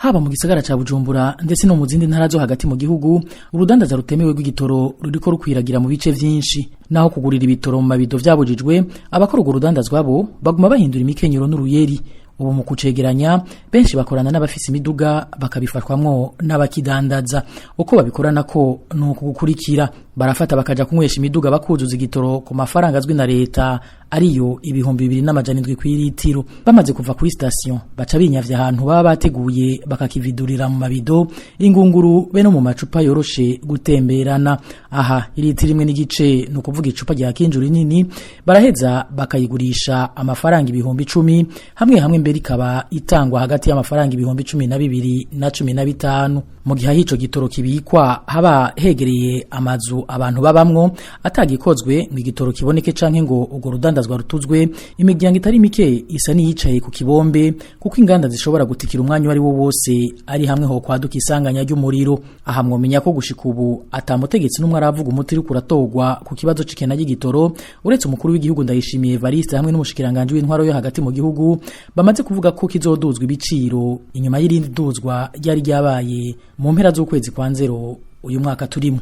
haba mu gisagara ca Bujumbura ndetse no mu zindi ntara zo hagati mu gihugu urudandaza rutemewe rw'igitoro ruriko rukwiragira mu bice vyinshi naho kugurira ibitoro mu mabido vyabujijwe abakora urwo rudandazwa bo baguma bahindura imikenyero n'uruyeri ubu mu kucegeranya benshi bakorana n'abafise imiduga bakabifashwamwo n'abakidandaza uko babikorana ko nuko gukurikira barafata bakaja kunywesha imiduga bakuzuza igitoro ku mafaranga azwi na leta ariyo ibihumbi 2,700 kw'ilitiro bamaze kuva kuri station baca binyavya ahantu baba bateguye bakakividurira mu mabido ingunguru be no mu macupa yoroshe gutemberana aha ilitiro imwe n'igice no kuvuga icupa rya kinjuri nini baraheza bakayigurisha amafaranga ibihumbi 10 hamwe mbere ikaba itangwa hagati y'amafaranga ibihumbi 12 na 15 mu gihe hico gitoro kibikwa haba hegereye amazu abantu babamwo atagikozwe ngo igitoro kiboneke canke ngo ugo rudandazwa rutuzwe imiryango itari mike isa niyicaye ku kibombe kuko inganda zishobora gutikira umwanya wari wo wose ari hamwe ho kwaduka isanganya ry'umuriro aha mwomenya ko gushika ubu atamutegetsi n'umwe aravuga umuti uri kuratogwa ku kibazo c'ikena y'igitoro uretse umukuru w'igihugu Ndayishimiye Evariste hamwe n'umushikiranganje w'intwaro yo hagati mu gihugu bamaze kuvuga ko kizoduzwa ibiciro inyuma y'irindi duzwa ryari ryabaye mu mpera z'ukwezi kwa 0 uyu mwaka turimo.